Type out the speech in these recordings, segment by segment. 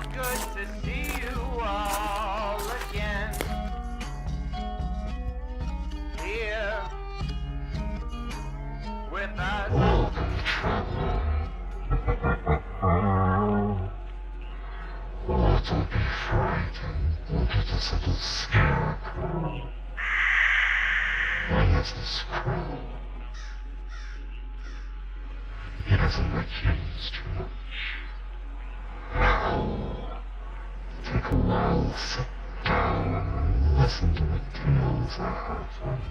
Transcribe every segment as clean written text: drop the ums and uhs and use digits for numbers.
so good to see you all again. Here with us. Don't be frightened. Look at this little scarecrow. Why is this crow? He doesn't like humans too much. Now, take a while, sit down, and listen to the tales I have.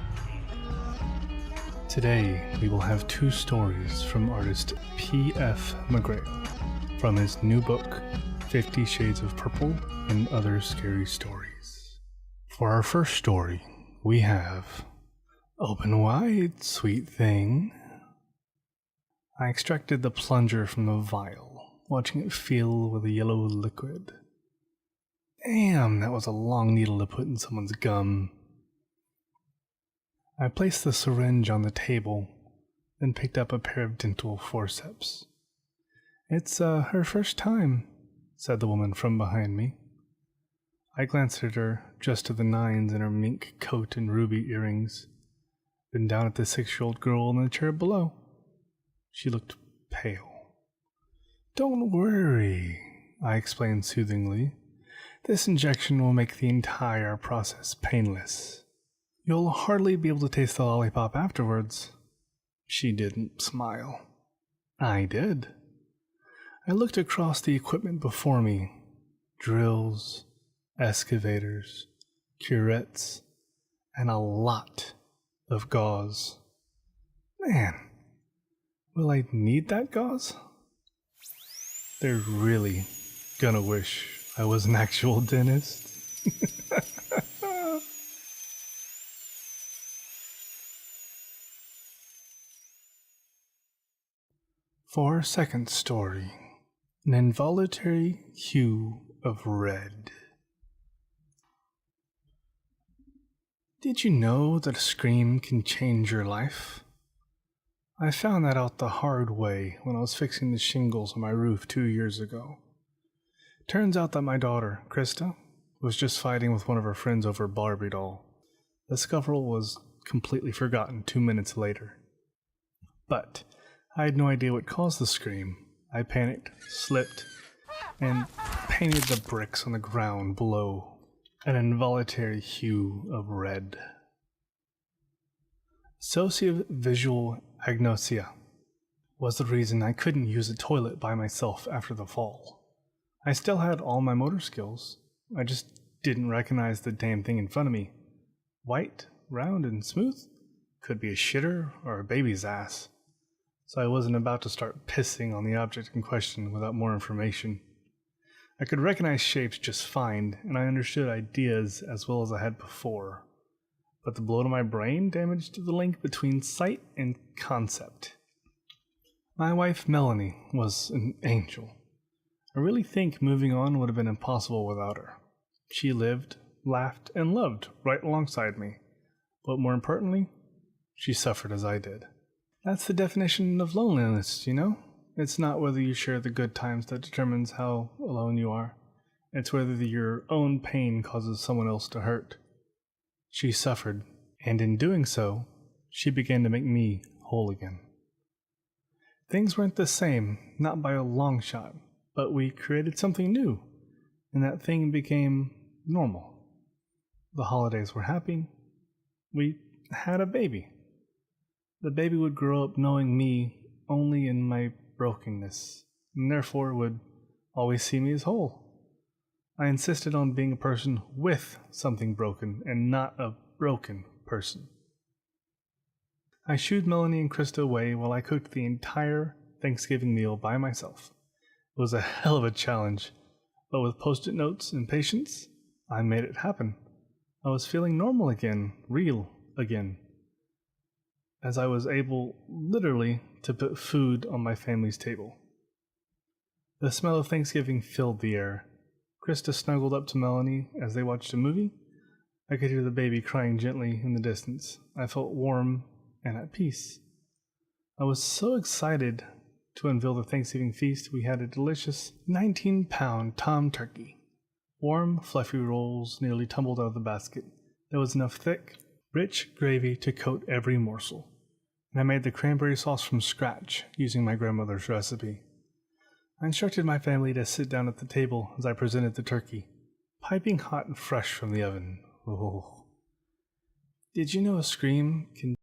Today, we will have two stories from artist P.F.McGrail from his new book, 50 Shades of Purple and Other Scary Stories. For our first story, we have Open Wide, Sweet Thing. I extracted the plunger from the vial, watching it fill with a yellow liquid. Damn, that was a long needle to put in someone's gum. I placed the syringe on the table, then picked up a pair of dental forceps. It's her first time, said the woman from behind me. I glanced at her, dressed to the nines in her mink coat and ruby earrings, then down at the 6-year-old girl in the chair below. She looked pale. Don't worry, I explained soothingly. This injection will make the entire process painless. You'll hardly be able to taste the lollipop afterwards. She didn't smile. I did. I looked across the equipment before me. Drills, excavators, curettes, and a lot of gauze. Man, will I need that gauze? They're really gonna wish I was an actual dentist. For our second story, an involuntary hue of red. Did you know that a scream can change your life? I found that out the hard way when I was fixing the shingles on my roof 2 years ago. Turns out that my daughter, Krista, was just fighting with one of her friends over a Barbie doll. The scuffle was completely forgotten 2 minutes later. But I had no idea what caused the scream. I panicked, slipped, and painted the bricks on the ground below an involuntary hue of red. Socio-visual agnosia was the reason I couldn't use a toilet by myself after the fall. I still had all my motor skills. I just didn't recognize the damn thing in front of me. White, round, and smooth? Could be a shitter or a baby's ass. So I wasn't about to start pissing on the object in question without more information. I could recognize shapes just fine, and I understood ideas as well as I had before. But the blow to my brain damaged the link between sight and concept. My wife, Melanie, was an angel. I really think moving on would have been impossible without her. She lived, laughed, and loved right alongside me. But more importantly, she suffered as I did. That's the definition of loneliness, you know? It's not whether you share the good times that determines how alone you are. It's whether your own pain causes someone else to hurt. She suffered, and in doing so, she began to make me whole again. Things weren't the same, not by a long shot, but we created something new, and that thing became normal. The holidays were happy. We had a baby. The baby would grow up knowing me only in my brokenness, and therefore would always see me as whole. I insisted on being a person with something broken and not a broken person. I shooed Melanie and Krista away while I cooked the entire Thanksgiving meal by myself. It was a hell of a challenge, but with post-it notes and patience, I made it happen. I was feeling normal again, real again, as I was able, literally, to put food on my family's table. The smell of Thanksgiving filled the air. Krista snuggled up to Melanie as they watched a movie. I could hear the baby crying gently in the distance. I felt warm and at peace. I was so excited To unveil the Thanksgiving feast, we had a delicious 19-pound tom turkey. Warm, fluffy rolls nearly tumbled out of the basket. There was enough thick, rich gravy to coat every morsel. And I made the cranberry sauce from scratch, using my grandmother's recipe. I instructed my family to sit down at the table as I presented the turkey, piping hot and fresh from the oven. Oh. Did you know a scream can